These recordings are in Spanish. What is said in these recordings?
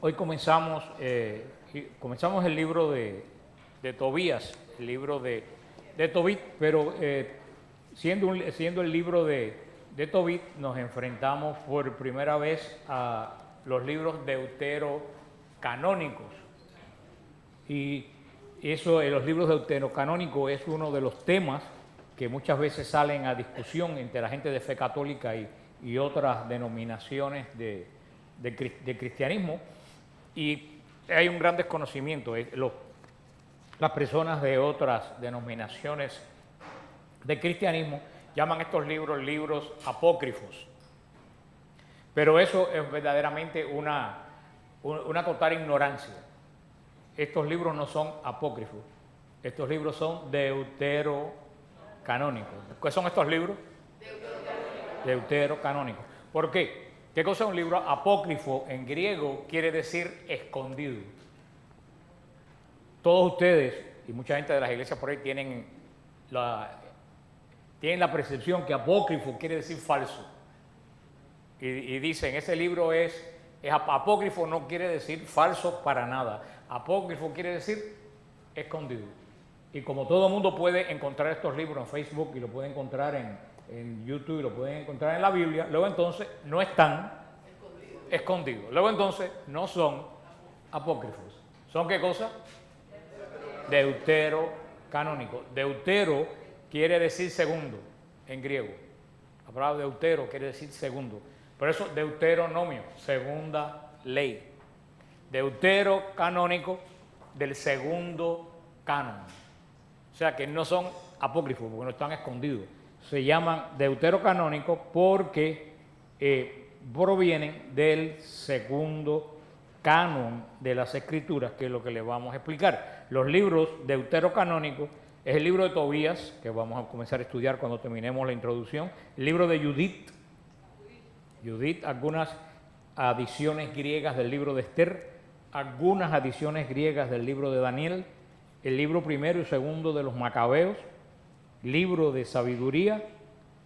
Hoy comenzamos el libro de Tobías, el libro de Tobit, pero siendo el libro de Tobit, nos enfrentamos por primera vez a los libros deuterocanónicos. Y eso, los libros deuterocanónicos es uno de los temas que muchas veces salen a discusión entre la gente de fe católica y otras denominaciones de cristianismo. Y hay un gran desconocimiento. Las personas de otras denominaciones de cristianismo llaman estos libros apócrifos. Pero eso es verdaderamente una total ignorancia. Estos libros no son apócrifos. Estos libros son deuterocanónicos. ¿Qué son estos libros? Deuterocanónicos. ¿Por qué? ¿Qué cosa es un libro apócrifo? En griego quiere decir escondido. Todos ustedes y mucha gente de las iglesias por ahí tienen la percepción que apócrifo quiere decir falso. Y dicen, ese libro es apócrifo, no quiere decir falso para nada. Apócrifo quiere decir escondido. Y como todo el mundo puede encontrar estos libros en Facebook y lo puede encontrar en YouTube y lo pueden encontrar en la Biblia, luego entonces no están escondidos. Luego entonces no son apócrifos. ¿Son qué cosa? Deuterocanónicos. Deutero quiere decir segundo en griego. La palabra deutero quiere decir segundo. Por eso Deuteronomio, segunda ley. Deuterocanónico del segundo canon. O sea que no son apócrifos porque no están escondidos. Se llaman deuterocanónicos porque provienen del segundo canon de las Escrituras, que es lo que les vamos a explicar. Los libros deuterocanónicos es el libro de Tobías, que vamos a comenzar a estudiar cuando terminemos la introducción, el libro de Judith, algunas adiciones griegas del libro de Esther, algunas adiciones griegas del libro de Daniel, el libro primero y segundo de los Macabeos, libro de sabiduría,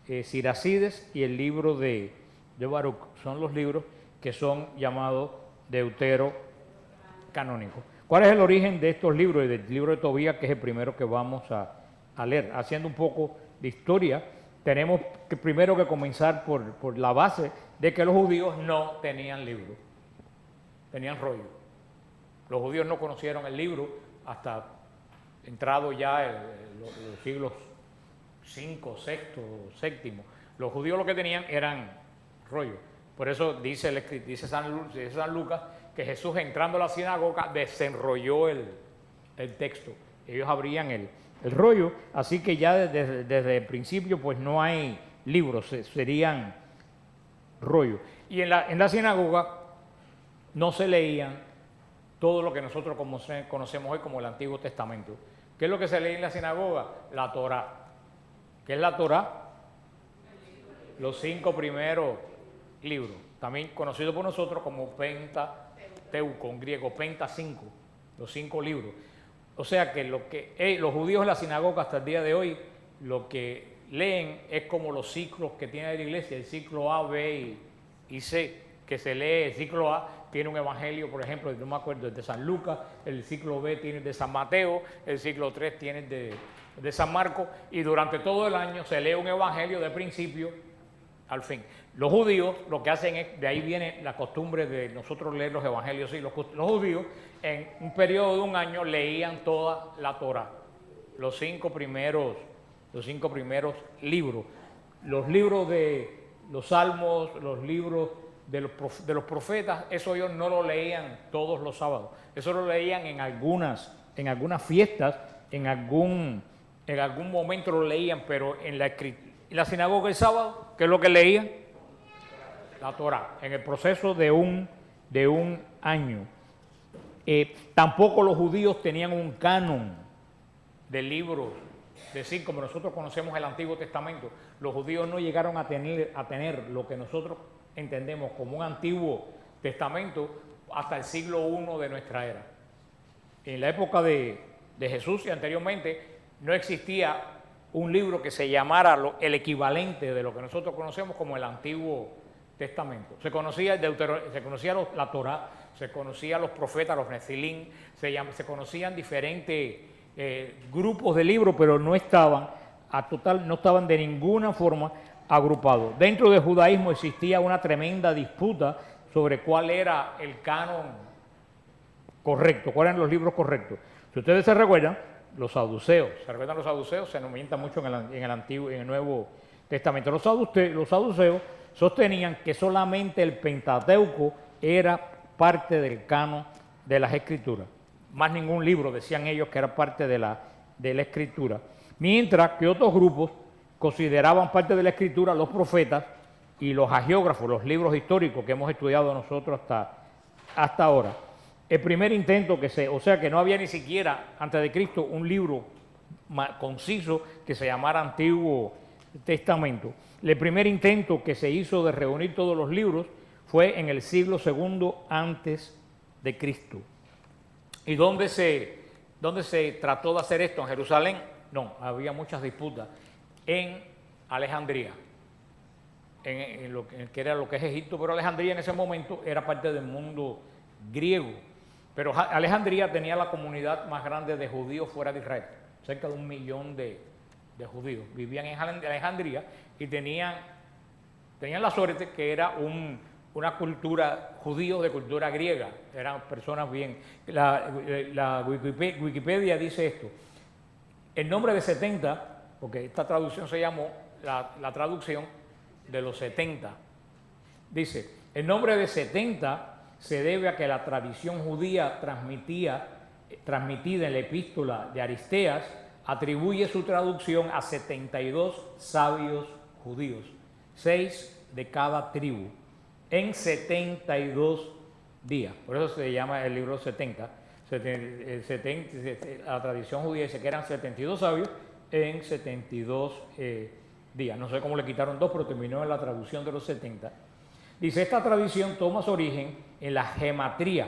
Siracides y el libro de Baruch. Son los libros que son llamados deuterocanónicos. ¿Cuál es el origen de estos libros y del libro de Tobías, que es el primero que vamos a leer? Haciendo un poco de historia, tenemos que primero que comenzar por la base de que los judíos no tenían libro, tenían rollo. Los judíos no conocieron el libro hasta entrado ya los siglos 5, 6, 7. Los judíos lo que tenían eran rollo. Por eso dice San Lucas que Jesús, entrando a la sinagoga, desenrolló el texto. Ellos abrían el rollo, así que ya desde el principio pues no hay libros, serían rollo. Y en la sinagoga no se leían todo lo que nosotros conocemos hoy como el Antiguo Testamento. ¿Qué es lo que se lee en la sinagoga? La Torá. ¿Qué es la Torá? Los 5 primeros libros, también conocido por nosotros como Pentateuco, en griego Penta 5, los 5 libros. O sea que los judíos en la sinagoga hasta el día de hoy lo que leen es como los ciclos que tiene la iglesia, el ciclo A, B y C, que se lee. El ciclo A tiene un evangelio, por ejemplo, no me acuerdo, el de San Lucas, el ciclo B tiene el de San Mateo, el ciclo 3 tiene el de San Marcos, y durante todo el año se lee un evangelio de principio al fin. Los judíos lo que hacen es, de ahí viene la costumbre de nosotros leer los evangelios, sí, los judíos en un periodo de un año leían toda la Torá, los 5 primeros libros, los libros de los salmos, los libros de los profetas, eso ellos no lo leían todos los sábados, eso lo leían en algunas fiestas, en algún momento lo leían, pero en la sinagoga el sábado, ¿qué es lo que leían? La Torá, en el proceso de un año. Tampoco los judíos tenían un canon de libros, decir, como nosotros conocemos el Antiguo Testamento. Los judíos no llegaron a tener lo que nosotros entendemos como un Antiguo Testamento hasta el siglo I de nuestra era. En la época de Jesús y anteriormente no existía un libro que se llamara el equivalente de lo que nosotros conocemos como el Antiguo Testamento. Se conocía la Torá, se conocían los profetas, los Nefilín, se conocían diferentes grupos de libros, pero no estaban no estaban de ninguna forma agrupados. Dentro del judaísmo existía una tremenda disputa sobre cuál era el canon correcto, cuáles eran los libros correctos. Si ustedes se recuerdan, los saduceos, ¿se recuerdan los saduceos? Se nomina mucho en el Nuevo Testamento. Los saduceos sostenían que solamente el Pentateuco era parte del canon de las Escrituras. Más ningún libro, decían ellos, que era parte de la Escritura. Mientras que otros grupos consideraban parte de la Escritura los profetas y los hagiógrafos, los libros históricos que hemos estudiado nosotros hasta ahora. El primer intento o sea que no había ni siquiera antes de Cristo un libro conciso que se llamara Antiguo Testamento. El primer intento que se hizo de reunir todos los libros fue en el siglo II antes de Cristo. ¿Y dónde se trató de hacer esto? ¿En Jerusalén? No, había muchas disputas. En Alejandría, en lo que era lo que es Egipto, pero Alejandría en ese momento era parte del mundo griego. Pero Alejandría tenía la comunidad más grande de judíos fuera de Israel, cerca de 1 millón de judíos. Vivían en Alejandría y tenían la suerte que era una cultura, judíos de cultura griega, eran personas bien. La Wikipedia dice esto: el nombre de 70, porque esta traducción se llamó la traducción de los 70, dice, el nombre de 70 se debe a que la tradición judía transmitida en la epístola de Aristeas atribuye su traducción a 72 sabios judíos, 6 de cada tribu, en 72 días. Por eso se llama el libro 70. La tradición judía dice que eran 72 sabios en 72 días. No sé cómo le quitaron 2, pero terminó en la traducción de los 70. Dice, esta tradición toma su origen en la gematría,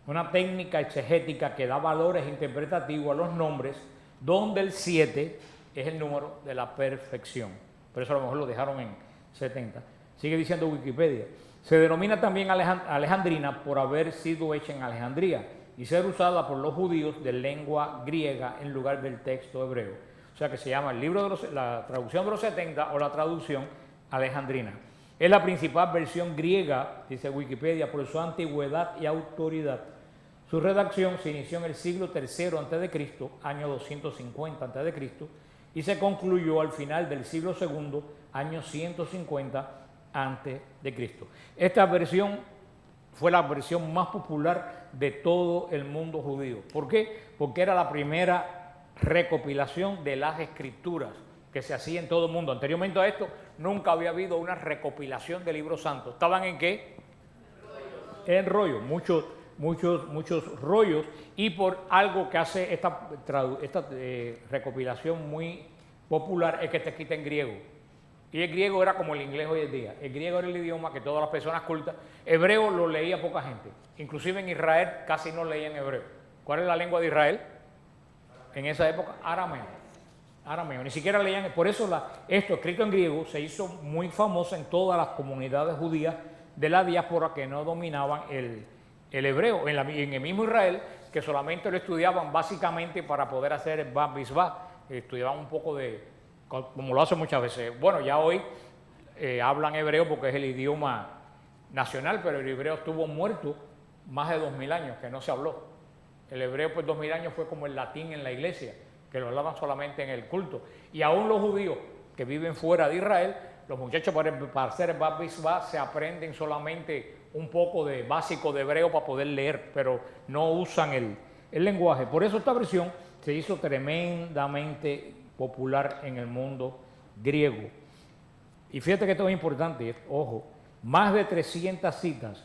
una técnica exegética que da valores interpretativos a los nombres, donde el 7 es el número de la perfección. Por eso a lo mejor lo dejaron en 70. Sigue diciendo Wikipedia. Se denomina también alejandrina por haber sido hecha en Alejandría y ser usada por los judíos de lengua griega en lugar del texto hebreo. O sea que se llama el libro de la traducción de los 70 o la traducción alejandrina. Es la principal versión griega, dice Wikipedia, por su antigüedad y autoridad. Su redacción se inició en el siglo III a.C., año 250 a.C., y se concluyó al final del siglo II, año 150 a.C. Esta versión fue la versión más popular de todo el mundo judío. ¿Por qué? Porque era la primera recopilación de las Escrituras que se hacía en todo el mundo. Anteriormente a esto, nunca había habido una recopilación de libros santos. ¿Estaban en qué? En rollos, muchos rollos, y por algo que hace esta recopilación muy popular es que te quita en griego. Y el griego era como el inglés hoy en día. El griego era el idioma que todas las personas cultas. Hebreo lo leía poca gente. Inclusive en Israel casi no leían hebreo. ¿Cuál es la lengua de Israel? En esa época, arameo, ni siquiera leían. Por eso esto escrito en griego se hizo muy famoso en todas las comunidades judías de la diáspora que no dominaban el hebreo. En el mismo Israel, que solamente lo estudiaban básicamente para poder hacer el Bar Mitzvah, estudiaban un poco como lo hacen muchas veces. Bueno, ya hoy hablan hebreo porque es el idioma nacional, pero el hebreo estuvo muerto más de 2000 años, que no se habló. El hebreo por 2000 años fue como el latín en la iglesia, que lo hablaban solamente en el culto. Y aún los judíos que viven fuera de Israel, los muchachos para hacer el Bar Mitzvah se aprenden solamente un poco de básico de hebreo para poder leer, pero no usan el lenguaje. Por eso esta versión se hizo tremendamente popular en el mundo griego. Y fíjate que esto es importante, ojo, más de 300 citas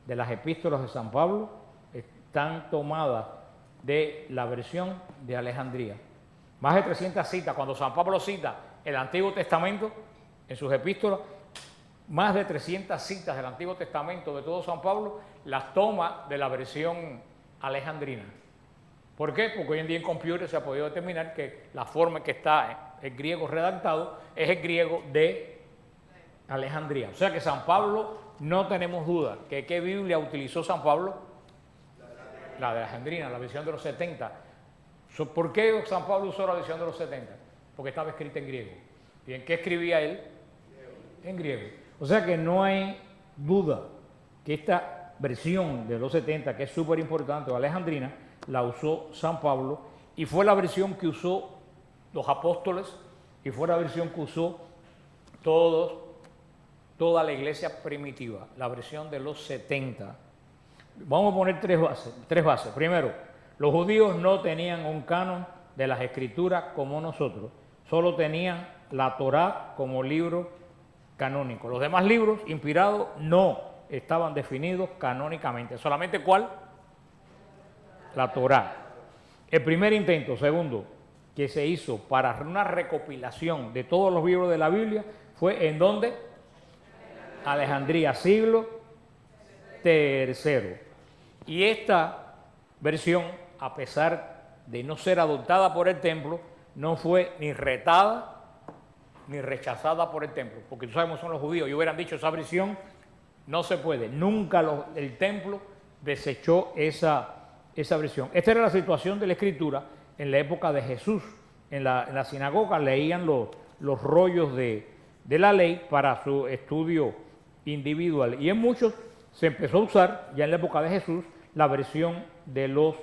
de las epístolas de San Pablo están tomadas de la versión de Alejandría. Más de 300 citas. Cuando San Pablo cita el Antiguo Testamento en sus epístolas, más de 300 citas del Antiguo Testamento de todo San Pablo las toma de la versión alejandrina. ¿Por qué? Porque hoy en día en computer se ha podido determinar que la forma en que está el griego redactado es el griego de Alejandría. O sea que San Pablo, no tenemos duda que qué Biblia utilizó San Pablo. la de Alejandrina, la versión de los 70. ¿Por qué San Pablo usó la versión de los 70? Porque estaba escrita en griego. ¿Y en qué escribía él? En griego. O sea que no hay duda que esta versión de los 70, que es súper importante, o Alejandrina, la usó San Pablo y fue la versión que usó los apóstoles y fue la versión que usó toda la iglesia primitiva, la versión de los 70. Vamos a poner tres bases. Primero, los judíos no tenían un canon de las escrituras como nosotros, solo tenían la Torá como libro canónico. Los demás libros inspirados no estaban definidos canónicamente. ¿Solamente cuál? La Torá. El primer intento, segundo, que se hizo para una recopilación de todos los libros de la Biblia fue ¿en dónde? Alejandría, siglo III. Y esta versión, a pesar de no ser adoptada por el templo, no fue ni retada ni rechazada por el templo, porque tú sabes cómo son los judíos, y hubieran dicho esa versión no se puede, nunca el templo desechó esa versión. Esta era la situación de la escritura en la época de Jesús. En la sinagoga leían los rollos de la ley para su estudio individual, y en muchos se empezó a usar, ya en la época de Jesús, la versión de los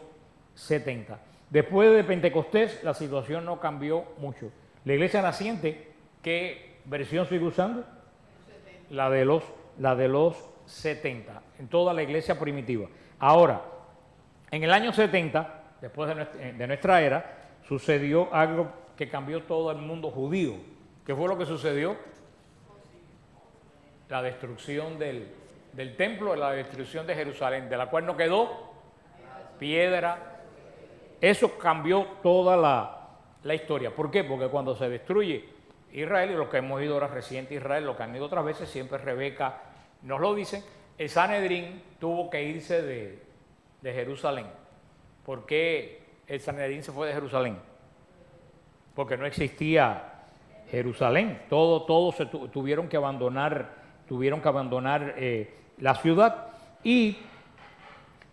70. Después de Pentecostés, la situación no cambió mucho. La iglesia naciente, ¿qué versión sigue usando? La de los 70, en toda la iglesia primitiva. Ahora, en el año 70, después de nuestra era, sucedió algo que cambió todo el mundo judío. ¿Qué fue lo que sucedió? La destrucción del templo, la destrucción de Jerusalén, de la cual no quedó piedra. Eso cambió toda la historia. ¿Por qué? Porque cuando se destruye Israel, y los que hemos ido ahora reciente a Israel, los que han ido otras veces, siempre Rebeca nos lo dicen, el Sanedrín tuvo que irse de Jerusalén. ¿Por qué el Sanedrín se fue de Jerusalén? Porque no existía Jerusalén. Todos tuvieron que abandonar la ciudad, y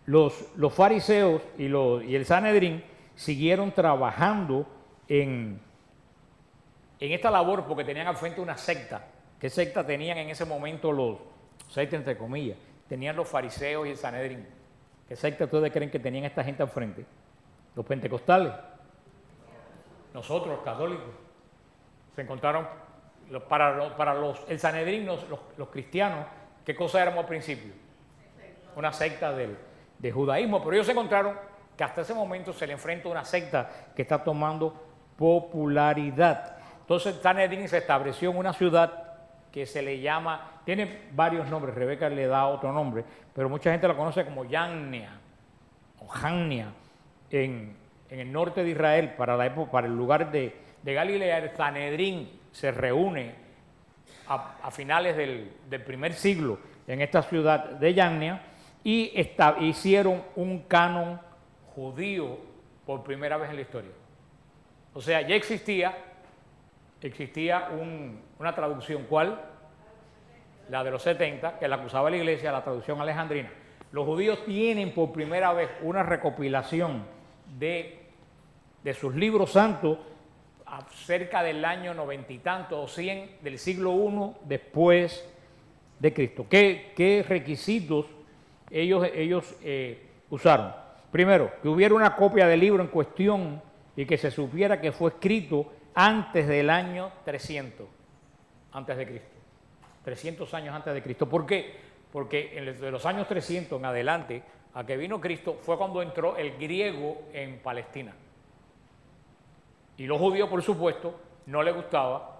los fariseos y el Sanedrín siguieron trabajando en esta labor porque tenían al frente una secta. ¿Qué secta tenían en ese momento secta entre comillas? Tenían los fariseos y el Sanedrín. ¿Qué secta ustedes creen que tenían esta gente al frente? Los pentecostales. Nosotros, los católicos. Se encontraron, para el Sanedrín, los cristianos, ¿qué cosa éramos al principio? Una secta de judaísmo, pero ellos se encontraron que hasta ese momento se le enfrenta una secta que está tomando popularidad. Entonces Sanedrín se estableció en una ciudad que se le llama, tiene varios nombres, Rebeca le da otro nombre, pero mucha gente la conoce como Yannea o Jannia, en el norte de Israel, para el lugar de Galilea. El Sanedrín se reúne a finales del primer siglo en esta ciudad de Yannea, y hicieron un canon judío por primera vez en la historia. O sea, ya existía una traducción. ¿Cuál? La de los 70, que la que usaba la iglesia, la traducción alejandrina. Los judíos tienen por primera vez una recopilación de sus libros santos cerca del año 90 y tanto o 100 del siglo I después de Cristo. ¿Qué requisitos ellos usaron? Primero, que hubiera una copia del libro en cuestión y que se supiera que fue escrito antes del año 300 antes de Cristo. 300 años antes de Cristo. ¿Por qué? Porque de los años 300 en adelante, a que vino Cristo, fue cuando entró el griego en Palestina. Y los judíos, por supuesto, no les gustaba,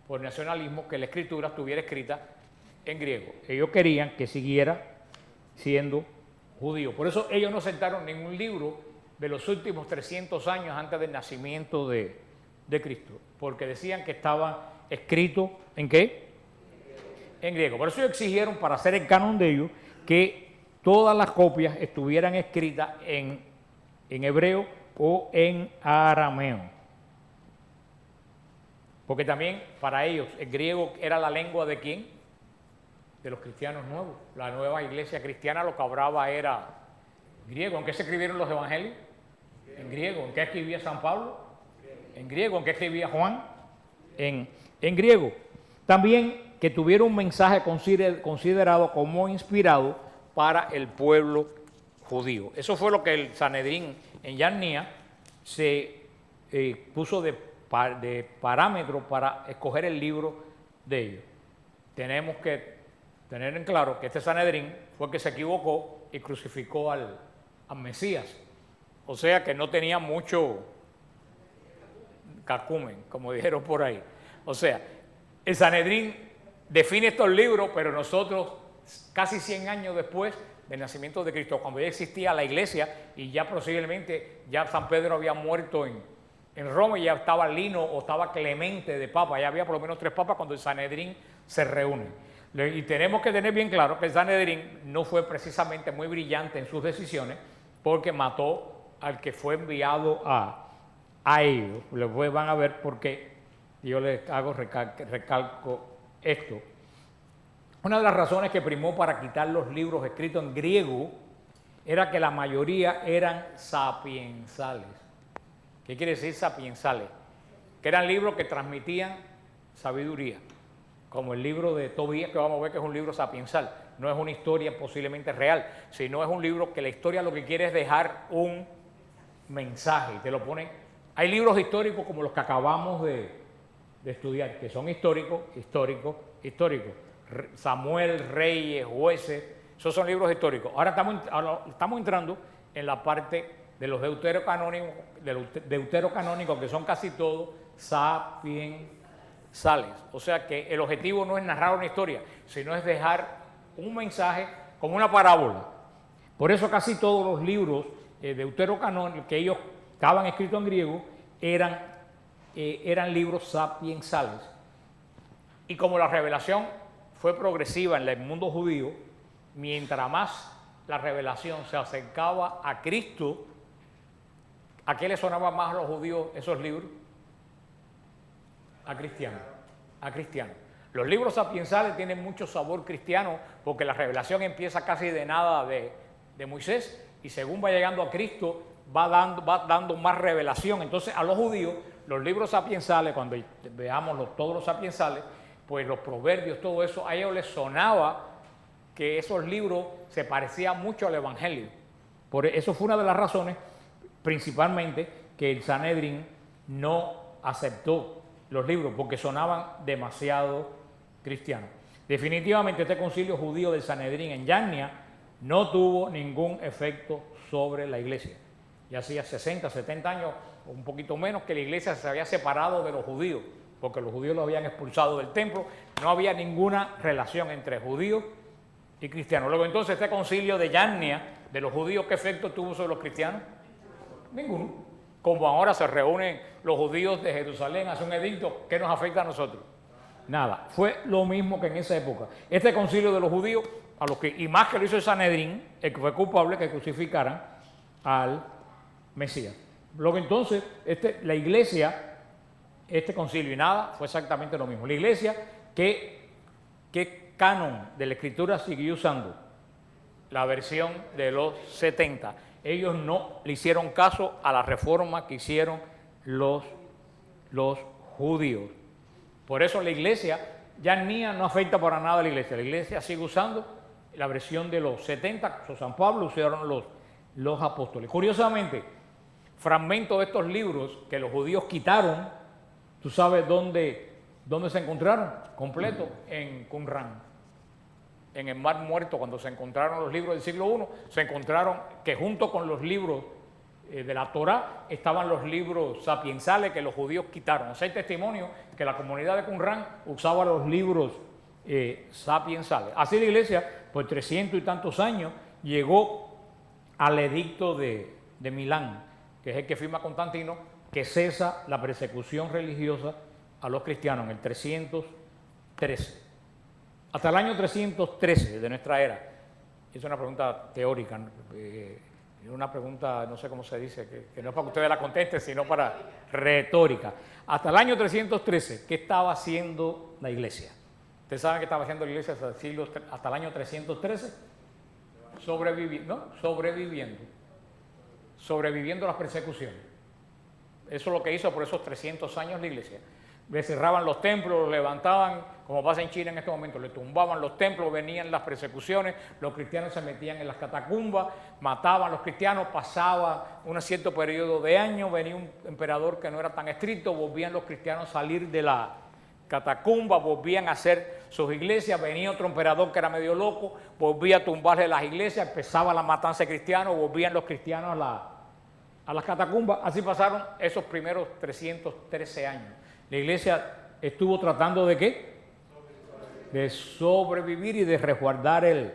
por nacionalismo, que la escritura estuviera escrita en griego. Ellos querían que siguiera siendo judío. Por eso ellos no sentaron ningún libro de los últimos 300 años antes del nacimiento de Cristo, porque decían que estaba escrito ¿en qué? En griego. Por eso ellos exigieron, para hacer el canon de ellos, que todas las copias estuvieran escritas en hebreo o en arameo. Porque también para ellos el griego era la lengua de ¿quién? De los cristianos nuevos. La nueva iglesia cristiana lo que hablaba era Griego. ¿En qué se escribieron los evangelios? En griego. ¿En qué escribía San Pablo? En griego. ¿En qué escribía Juan? En griego. También que tuviera un mensaje considerado como inspirado para el pueblo judío. Eso fue lo que el Sanedrín en Yarnía se puso de parámetro para escoger el libro de ellos. Tenemos que tener en claro que este Sanedrín fue el que se equivocó y crucificó al Mesías. O sea que no tenía mucho cacumen, como dijeron por ahí. O sea, el Sanedrín define estos libros, pero nosotros, casi 100 años después del nacimiento de Cristo, cuando ya existía la iglesia y ya posiblemente ya San Pedro había muerto en Roma y ya estaba Lino o estaba Clemente de papa, ya había por lo menos 3 papas cuando el Sanedrín se reúne. Y tenemos que tener bien claro que el Sanedrín no fue precisamente muy brillante en sus decisiones porque mató al que fue enviado a ellos. Después van a ver por qué yo les recalco esto. Una de las razones que primó para quitar los libros escritos en griego era que la mayoría eran sapiensales. ¿Qué quiere decir sapiensales? Que eran libros que transmitían sabiduría, como el libro de Tobías, que vamos a ver que es un libro sapiensal. No es una historia posiblemente real, sino es un libro que la historia lo que quiere es dejar un mensaje. Te lo ponen. Hay libros históricos como los que acabamos de estudiar, que son históricos. Samuel, Reyes, Jueces, esos son libros históricos. Ahora estamos entrando en la parte de los deuterocanónicos, que son casi todos sapiensales. O sea que el objetivo no es narrar una historia, sino es dejar un mensaje como una parábola. Por eso casi todos los libros deuterocanónicos que ellos estaban escritos en griego eran libros sapiensales. Y como la revelación fue progresiva en el mundo judío, mientras más la revelación se acercaba a Cristo, ¿a qué le sonaba más a los judíos esos libros? A cristianos. Los libros sapiensales tienen mucho sabor cristiano porque la revelación empieza casi de nada de Moisés y según va llegando a Cristo va dando más revelación. Entonces a los judíos los libros sapiensales, cuando veamos todos los sapiensales, pues los proverbios, todo eso, a ellos les sonaba que esos libros se parecían mucho al Evangelio. Por eso fue una de las razones, principalmente, que el Sanedrín no aceptó los libros, porque sonaban demasiado cristianos. Definitivamente este concilio judío del Sanedrín en Yarnía no tuvo ningún efecto sobre la iglesia. Ya hacía 60, 70 años, o un poquito menos, que la iglesia se había separado de los judíos, porque los judíos los habían expulsado del templo, no había ninguna relación entre judíos y cristianos. Luego entonces este concilio de Yarnía, de los judíos, ¿qué efecto tuvo sobre los cristianos? Ninguno. Como ahora se reúnen los judíos de Jerusalén, hacen un edicto, ¿qué nos afecta a nosotros? Nada, fue lo mismo que en esa época. Este concilio de los judíos, y más que lo hizo el Sanedrín, el que fue culpable que crucificaran al Mesías. Luego entonces, la iglesia, este concilio y nada, fue exactamente lo mismo. La iglesia, ¿qué canon de la escritura siguió usando? La versión de los 70. Ellos no le hicieron caso a la reforma que hicieron los judíos. Por eso la iglesia, Yarnía no afecta para nada a la iglesia sigue usando la versión de los 70, San Pablo usaron los apóstoles. Curiosamente, fragmentos de estos libros que los judíos quitaron, ¿tú sabes dónde se encontraron? Completo, en Qumran, en el Mar Muerto. Cuando se encontraron los libros del siglo I, se encontraron que junto con los libros de la Torá estaban los libros sapiensales que los judíos quitaron. O sea, hay testimonio que la comunidad de Qumran usaba los libros sapiensales. Así la iglesia, por 300 y tantos años, llegó al edicto de Milán, que es el que firma Constantino, que cesa la persecución religiosa a los cristianos en el 313. Hasta el año 313 de nuestra era. Es una pregunta teórica, una pregunta, no sé cómo se dice, que no es para que ustedes la contesten, sino para retórica. Hasta el año 313, ¿qué estaba haciendo la iglesia? ¿Ustedes saben qué estaba haciendo la iglesia hasta el año 313? Sobreviviendo. sobreviviendo las persecuciones. Eso es lo que hizo por esos 300 años la iglesia. Le cerraban los templos, los levantaban, como pasa en China en este momento, le tumbaban los templos, venían las persecuciones, los cristianos se metían en las catacumbas, mataban a los cristianos, pasaba un cierto periodo de años, venía un emperador que no era tan estricto, volvían los cristianos a salir de la catacumba, volvían a hacer sus iglesias, venía otro emperador que era medio loco, volvía a tumbarle las iglesias, empezaba la matanza de cristianos, volvían los cristianos a las catacumbas. Así pasaron esos primeros 313 años. La iglesia estuvo tratando ¿de qué? De sobrevivir y de resguardar el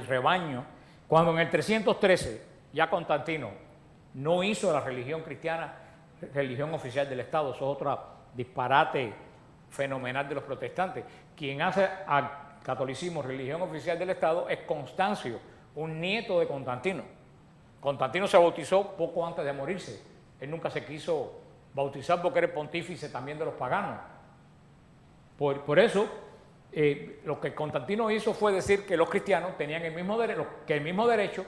rebaño. Cuando en el 313 ya Constantino no hizo la religión cristiana religión oficial del Estado, eso es otro disparate fenomenal de los protestantes. Quien hace al catolicismo religión oficial del Estado es Constancio, un nieto de Constantino. Constantino se bautizó poco antes de morirse. Él nunca se quiso bautizar porque era el pontífice también de los paganos. Por eso, lo que Constantino hizo fue decir que los cristianos tenían el mismo derecho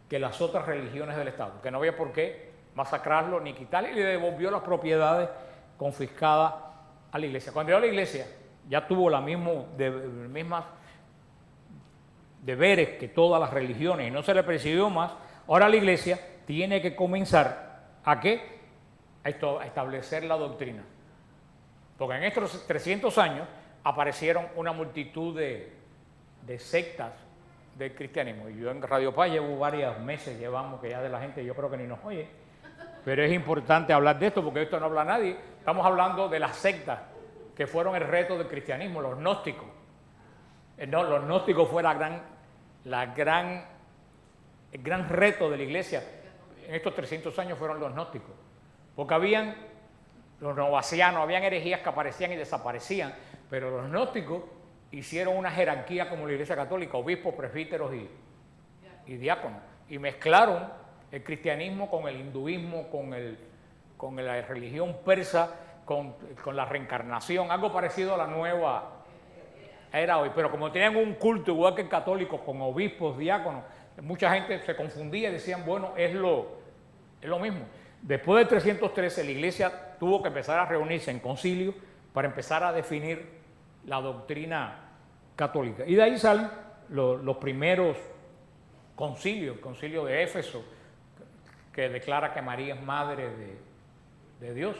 que las otras religiones del Estado, que no había por qué masacrarlo ni quitarle, y le devolvió las propiedades confiscadas a la iglesia. Cuando llegó a la iglesia, ya tuvo los mismos deberes que todas las religiones y no se le persiguió más. Ahora la iglesia tiene que comenzar ¿a qué? A establecer la doctrina. Porque en estos 300 años aparecieron una multitud de sectas del cristianismo. Y yo en Radio Paz llevo varios meses, llevamos que ya de la gente, yo creo que ni nos oye. Pero es importante hablar de esto porque de esto no habla nadie. Estamos hablando de las sectas que fueron el reto del cristianismo, los gnósticos. No, los gnósticos fue el gran reto de la iglesia. En estos 300 años fueron los gnósticos. Porque habían los novacianos, habían herejías que aparecían y desaparecían, pero los gnósticos hicieron una jerarquía como la Iglesia Católica, obispos, presbíteros y diáconos, y mezclaron el cristianismo con el hinduismo, con la religión persa, con la reencarnación, algo parecido a la nueva era hoy, pero como tenían un culto igual que el católico, con obispos, diáconos, mucha gente se confundía y decían, bueno, es lo mismo. Después del 313, la iglesia tuvo que empezar a reunirse en concilio para empezar a definir la doctrina católica. Y de ahí salen los primeros concilios, el concilio de Éfeso, que declara que María es madre de Dios.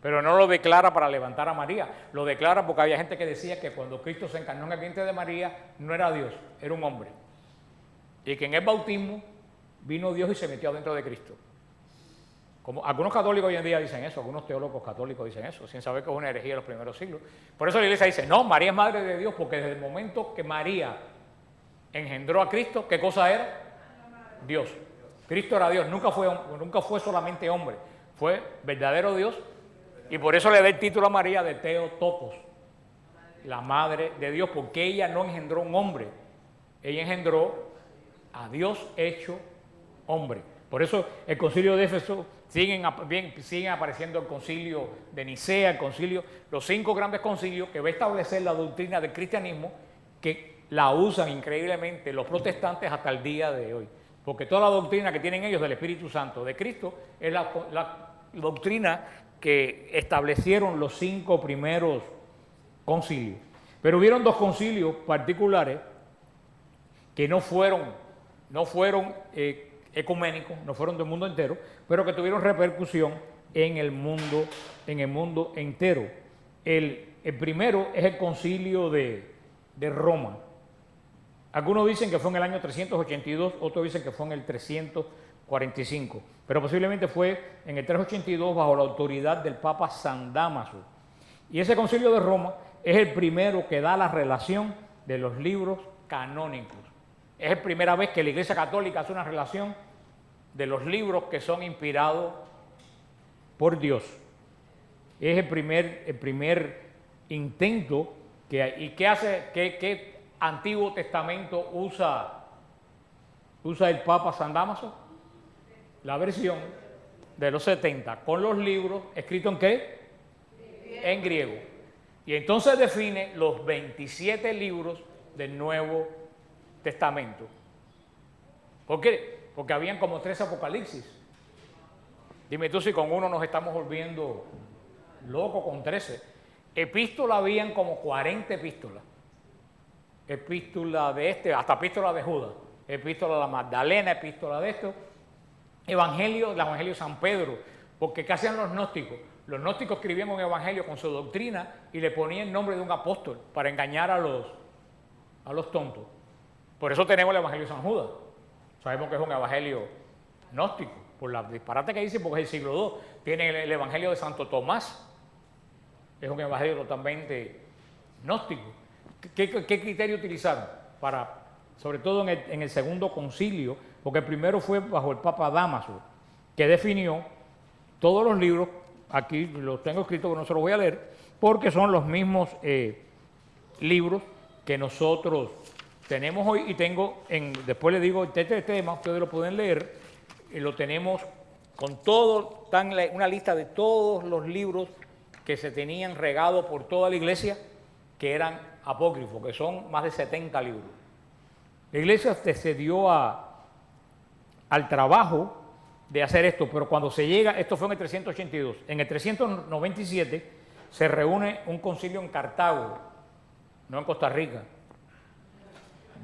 Pero no lo declara para levantar a María, lo declara porque había gente que decía que cuando Cristo se encarnó en el vientre de María, no era Dios, era un hombre. Y que en el bautismo vino Dios y se metió dentro de Cristo. Como algunos católicos hoy en día dicen eso, algunos teólogos católicos dicen eso, sin saber que es una herejía de los primeros siglos. Por eso la iglesia dice, no, María es madre de Dios, porque desde el momento que María engendró a Cristo, ¿qué cosa era? Dios. Cristo era Dios, nunca fue solamente hombre, fue verdadero Dios, y por eso le da el título a María de Theotokos, la madre de Dios, porque ella no engendró un hombre, ella engendró a Dios hecho hombre. Por eso el concilio de Éfeso siguen apareciendo el concilio de Nicea, los 5 grandes concilios que va a establecer la doctrina del cristianismo, que la usan increíblemente los protestantes hasta el día de hoy. Porque toda la doctrina que tienen ellos del Espíritu Santo de Cristo es la doctrina que establecieron los 5 primeros concilios. Pero hubieron 2 concilios particulares que no fueron ecuménicos, no fueron del mundo entero, pero que tuvieron repercusión en el mundo entero. El primero es el concilio de Roma. Algunos dicen que fue en el año 382, otros dicen que fue en el 345, pero posiblemente fue en el 382 bajo la autoridad del Papa San Dámaso. Y ese concilio de Roma es el primero que da la relación de los libros canónicos. Es la primera vez que la Iglesia Católica hace una relación de los libros que son inspirados por Dios. Es el primer intento ¿qué Antiguo Testamento usa el Papa San Dámaso? La versión de los 70, con los libros escritos ¿en qué? En griego. Y entonces define los 27 libros del Nuevo Testamento. ¿Por qué? porque habían como 13 apocalipsis. Dime tú si con uno nos estamos volviendo locos con 13. Epístola habían como 40 epístolas. Epístola de hasta epístola de Judas, epístola de la Magdalena, epístola de esto, evangelio, el evangelio de San Pedro, porque ¿qué hacían los gnósticos? Los gnósticos escribían un evangelio con su doctrina y le ponían el nombre de un apóstol para engañar a los tontos. Por eso tenemos el evangelio de San Judas. Sabemos que es un evangelio gnóstico, por la disparate que dice, porque es el siglo II. Tiene el evangelio de Santo Tomás, es un evangelio totalmente gnóstico. ¿Qué criterio utilizaron? Sobre todo en el segundo concilio, porque el primero fue bajo el Papa Dámaso, que definió todos los libros, aquí los tengo escritos, pero no se los voy a leer, porque son los mismos libros que nosotros tenemos hoy, y después les digo, este tema, ustedes lo pueden leer, y lo tenemos con todo, una lista de todos los libros que se tenían regados por toda la iglesia, que eran apócrifos, que son más de 70 libros. La iglesia se dio al trabajo de hacer esto, pero cuando se llega, esto fue en el 382, en el 397 se reúne un concilio en Cartago, no en Costa Rica.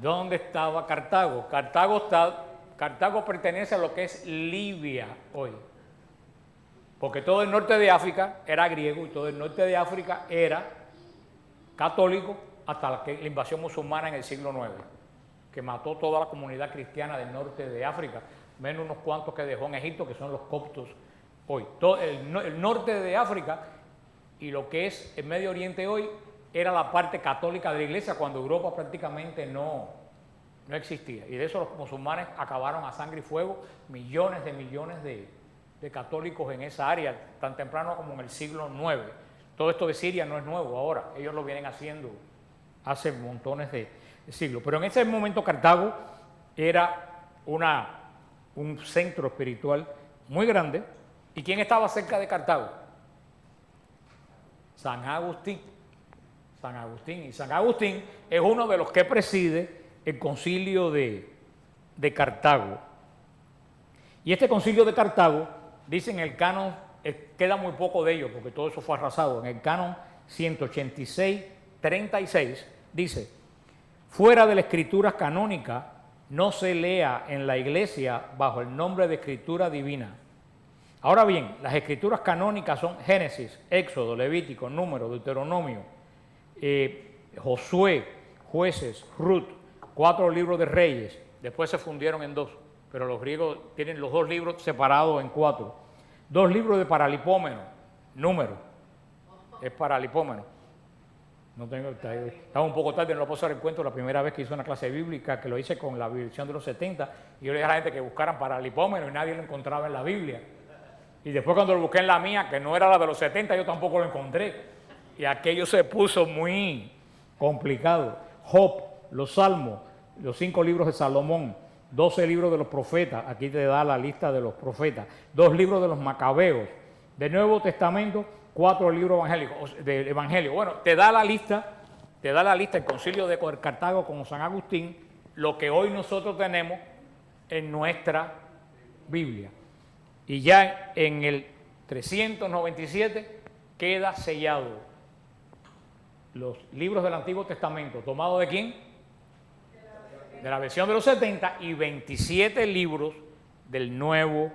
¿Dónde estaba Cartago? Cartago pertenece a lo que es Libia hoy, porque todo el norte de África era griego y todo el norte de África era católico hasta la invasión musulmana en el siglo IX, que mató toda la comunidad cristiana del norte de África, menos unos cuantos que dejó en Egipto, que son los coptos hoy. Todo el norte de África y lo que es el Medio Oriente hoy era la parte católica de la iglesia, cuando Europa prácticamente no existía. Y de eso los musulmanes acabaron a sangre y fuego millones de católicos en esa área, tan temprano como en el siglo IX. Todo esto de Siria no es nuevo ahora, ellos lo vienen haciendo hace montones de siglos. Pero en ese momento Cartago era un centro espiritual muy grande. ¿Y quién estaba cerca de Cartago? San Agustín. Y San Agustín es uno de los que preside el concilio de Cartago. Y este concilio de Cartago, dice en el canon, queda muy poco de ello, porque todo eso fue arrasado, en el canon 186-36, dice: fuera de la escritura canónica, no se lea en la iglesia bajo el nombre de escritura divina. Ahora bien, las escrituras canónicas son Génesis, Éxodo, Levítico, Número, Deuteronomio, Josué, Jueces, Ruth, 4 libros de Reyes, después se fundieron en 2, pero los griegos tienen los 2 libros separados en 4. 2 libros de Paralipómeno, Número, es Paralipómeno. Estaba un poco tarde, no lo puedo hacer el cuento, la primera vez que hice una clase bíblica, que lo hice con la versión de los 70, y yo le dije a la gente que buscaran Paralipómeno y nadie lo encontraba en la Biblia. Y después cuando lo busqué en la mía, que no era la de los 70, yo tampoco lo encontré. Y aquello se puso muy complicado. Job, los Salmos, los 5 libros de Salomón, 12 libros de los profetas, aquí te da la lista de los profetas, 2 libros de los Macabeos, del Nuevo Testamento, 4 libros evangélicos, de Evangelio. Bueno, te da la lista el concilio de Cartago con San Agustín, lo que hoy nosotros tenemos en nuestra Biblia. Y ya en el 397 queda sellado los libros del Antiguo Testamento, ¿tomado de quién? De la versión de los 70, y 27 libros del Nuevo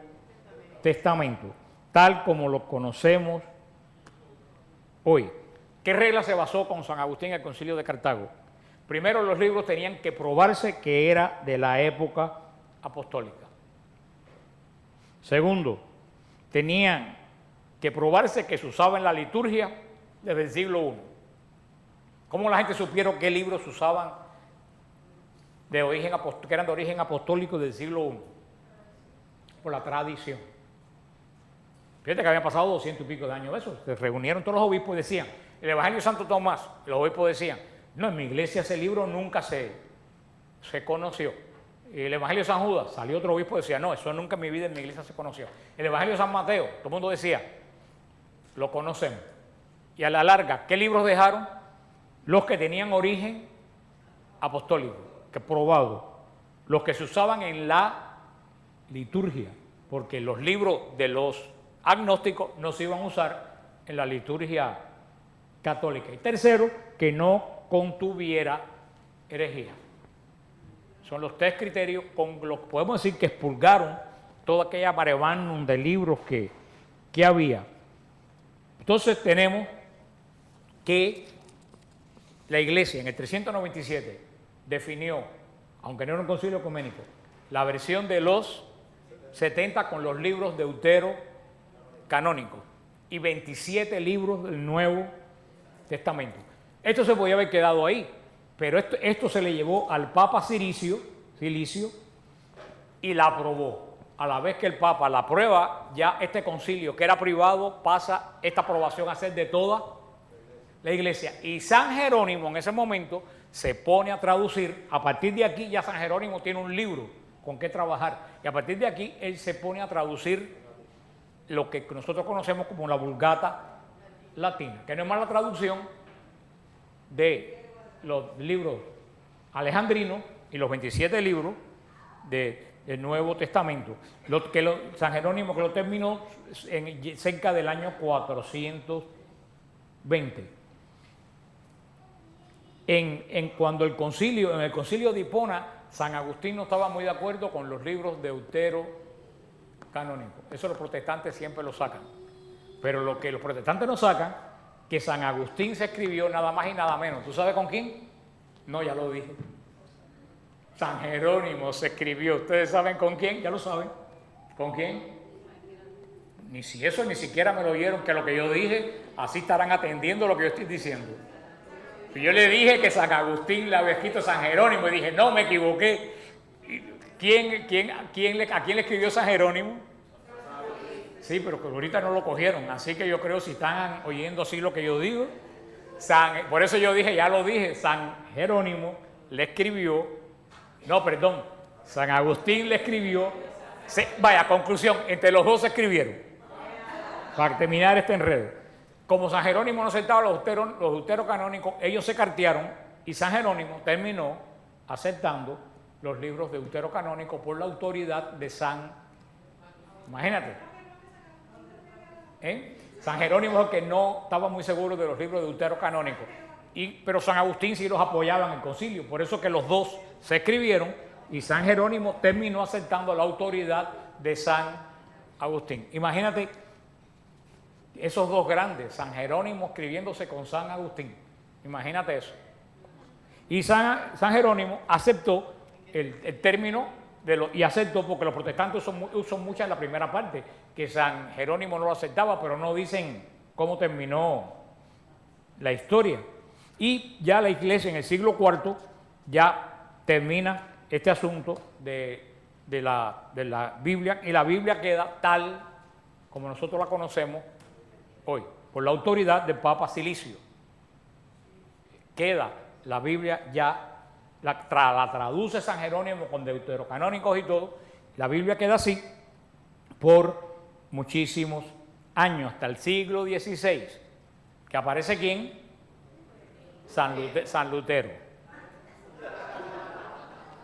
Testamento, tal como lo conocemos hoy. ¿Qué regla se basó con San Agustín en el Concilio de Cartago? Primero, los libros tenían que probarse que era de la época apostólica. Segundo, tenían que probarse que se usaba en la liturgia desde el siglo I. ¿Cómo la gente supieron qué libros se usaban que eran de origen apostólico del siglo I? Por la tradición. Fíjate que habían pasado 200 y pico de años de eso. Se reunieron todos los obispos y decían, el Evangelio de Santo Tomás, los obispos decían, no, en mi iglesia ese libro nunca se conoció. Y el Evangelio de San Judas, salió otro obispo y decía, no, eso nunca en mi vida en mi iglesia se conoció. El Evangelio de San Mateo, todo el mundo decía, lo conocemos. Y a la larga, ¿qué libros dejaron? Los que tenían origen apostólico, que probado, los que se usaban en la liturgia, porque los libros de los agnósticos no se iban a usar en la liturgia católica. Y tercero, que no contuviera herejía. Son los tres criterios con los que podemos decir que expurgaron toda aquella mare magnum de libros que había. Entonces tenemos que la Iglesia en el 397 definió, aunque no era un concilio ecuménico, la versión de los 70 con los libros deuterocanónicos y 27 libros del Nuevo Testamento. Esto se podía haber quedado ahí, pero esto se le llevó al Papa Cilicio y la aprobó. A la vez que el Papa la aprueba, ya este concilio, que era privado, pasa esta aprobación a ser de toda la Iglesia. Y San Jerónimo en ese momento se pone a traducir. A partir de aquí ya San Jerónimo tiene un libro con qué trabajar. Y a partir de aquí él se pone a traducir lo que nosotros conocemos como la Vulgata Latina, que no es más la traducción de los libros alejandrinos y los 27 libros del Nuevo Testamento. San Jerónimo que lo terminó cerca del año 420. Cuando en el concilio de Hipona, San Agustín no estaba muy de acuerdo con los libros deuterocanónicos. Eso los protestantes siempre lo sacan. Pero lo que los protestantes no sacan, que San Agustín se escribió nada más y nada menos. ¿Tú sabes con quién? No, ya lo dije. San Jerónimo se escribió. ¿Ustedes saben con quién? Ya lo saben. ¿Con quién? Ni siquiera me lo oyeron, que lo que yo dije, así estarán atendiendo lo que yo estoy diciendo. Y yo le dije que San Agustín le había escrito San Jerónimo y dije, no, me equivoqué. ¿A quién le escribió San Jerónimo? Sí, pero que ahorita no lo cogieron. Así que yo creo, si están oyendo así lo que yo digo, por eso yo dije, ya lo dije, San Jerónimo le escribió, San Agustín le escribió, conclusión, entre los dos se escribieron, para terminar este enredo. Como San Jerónimo no aceptaba los deuterocanónicos, ellos se cartearon y San Jerónimo terminó aceptando los libros deuterocanónicos por la autoridad de Imagínate. San Jerónimo es el que no estaba muy seguro de los libros deuterocanónicos, pero San Agustín sí los apoyaba en el concilio, por eso que los dos se escribieron y San Jerónimo terminó aceptando la autoridad de San Agustín. Imagínate esos dos grandes, San Jerónimo escribiéndose con San Agustín, imagínate eso. Y San Jerónimo aceptó el término y aceptó, porque los protestantes usan mucho en la primera parte, que San Jerónimo no lo aceptaba, pero no dicen cómo terminó la historia. Y ya la Iglesia en el siglo IV ya termina este asunto de la Biblia, y la Biblia queda tal como nosotros la conocemos hoy, por la autoridad del Papa Cilicio. Queda la Biblia ya, la traduce San Jerónimo con deuterocanónicos y todo, la Biblia queda así por muchísimos años, hasta el siglo XVI, que aparece ¿quién? San Lutero.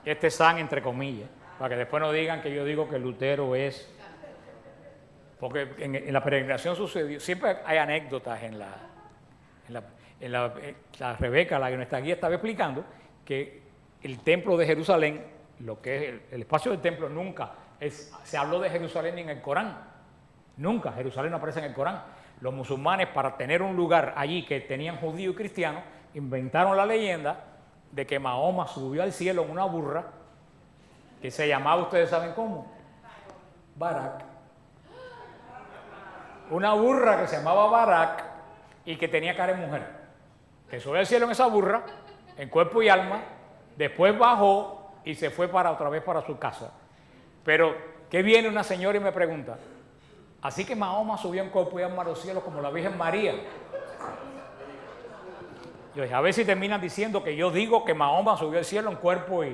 Este San entre comillas, para que después no digan que yo digo que Lutero es... Porque en la peregrinación sucedió, siempre hay anécdotas la Rebeca, la que nuestra guía estaba explicando, que el templo de Jerusalén, lo que es el espacio del templo, nunca se habló de Jerusalén ni en el Corán. Nunca Jerusalén no aparece en el Corán. Los musulmanes, para tener un lugar allí que tenían judíos y cristianos, inventaron la leyenda de que Mahoma subió al cielo en una burra que se llamaba, ¿ustedes saben cómo? Barak. Una burra que se llamaba Barak y que tenía cara de mujer, que subió al cielo en esa burra, en cuerpo y alma, después bajó y se fue otra vez para su casa. Pero que viene una señora y me pregunta, así que Mahoma subió en cuerpo y alma a los cielos como la Virgen María. Yo dije, a ver si terminan diciendo que yo digo que Mahoma subió al cielo en cuerpo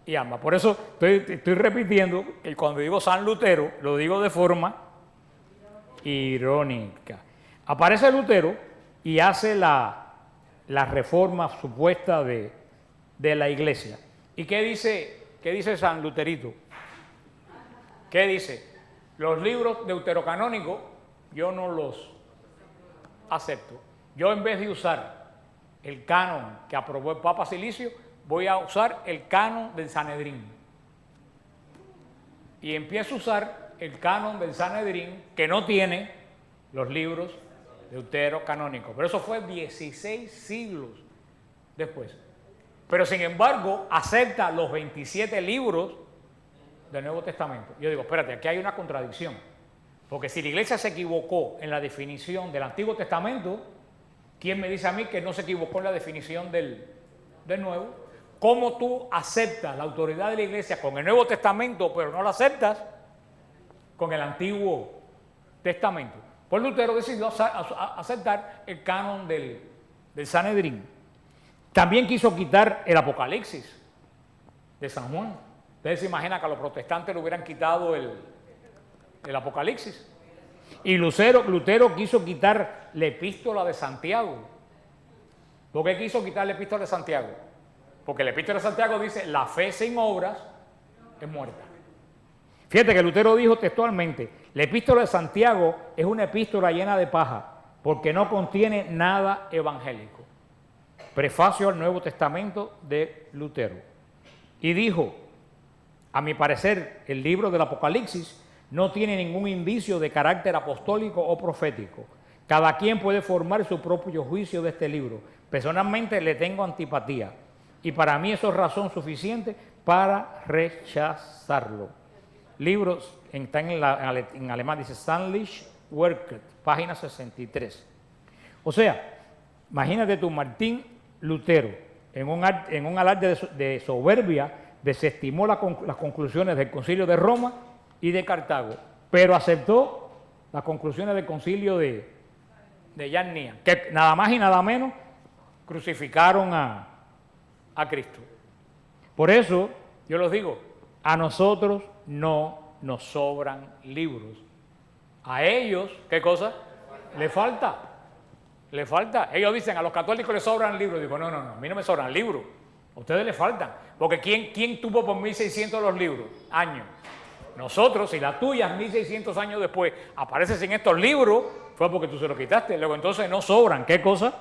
y alma. Por eso estoy repitiendo que cuando digo San Lutero, lo digo de forma irónica. Aparece Lutero y hace la reforma supuesta de la Iglesia. ¿Y qué dice San Luterito? ¿Qué dice? Los libros deuterocanónicos yo no los acepto. Yo, en vez de usar el canon que aprobó el Papa Silicio, voy a usar el canon del Sanedrín. Y empiezo a usar el canon del Sanedrín, que no tiene los libros deuterocanónicos. Pero eso fue 16 siglos después. Pero sin embargo, acepta los 27 libros del Nuevo Testamento. Yo digo, espérate, aquí hay una contradicción. Porque si la iglesia se equivocó en la definición del Antiguo Testamento, ¿quién me dice a mí que no se equivocó en la definición del Nuevo? ¿Cómo tú aceptas la autoridad de la iglesia con el Nuevo Testamento, pero no la aceptas con el Antiguo Testamento? Pues Lutero decidió aceptar el canon del Sanedrín. También quiso quitar el Apocalipsis de San Juan. Ustedes se imaginan que a los protestantes le hubieran quitado el Apocalipsis. Y Lutero quiso quitar la epístola de Santiago. ¿Por qué quiso quitar la epístola de Santiago? Porque la epístola de Santiago dice, la fe sin obras es muerta. Fíjate que Lutero dijo textualmente, la epístola de Santiago es una epístola llena de paja, porque no contiene nada evangélico. Prefacio al Nuevo Testamento de Lutero. Y dijo, a mi parecer, el libro del Apocalipsis no tiene ningún indicio de carácter apostólico o profético. Cada quien puede formar su propio juicio de este libro. Personalmente le tengo antipatía y para mí eso es razón suficiente para rechazarlo. Libros, está en alemán, dice Stanlich Werket, página 63. O sea, imagínate tú, Martín Lutero, en un alarde de soberbia, desestimó las conclusiones del Concilio de Roma y de Cartago, pero aceptó las conclusiones del Concilio de Yarnia, que nada más y nada menos crucificaron a Cristo. Por eso, yo les digo, a nosotros no nos sobran libros. A ellos, ¿qué cosa? Le falta. Le falta. Ellos dicen, a los católicos les sobran libros. Digo, no, a mí no me sobran libros. A ustedes les faltan. Porque ¿quién tuvo por 1600 los libros? Años. Nosotros, si las tuyas 1600 años después apareces en estos libros, fue porque tú se los quitaste. Luego entonces no sobran. ¿Qué cosa?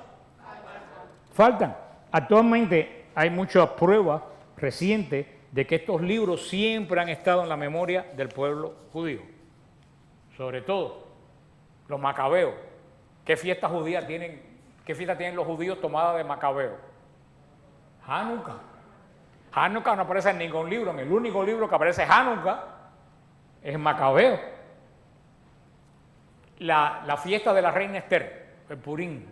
Faltan. Actualmente hay muchas pruebas recientes de que estos libros siempre han estado en la memoria del pueblo judío. Sobre todo los macabeos. ¿Qué fiesta judía tienen? ¿Qué fiesta tienen los judíos tomada de Macabeo? Hanukkah. Hanukkah no aparece en ningún libro. En el único libro que aparece Hanukkah es Macabeo. La fiesta de la reina Esther, el Purim,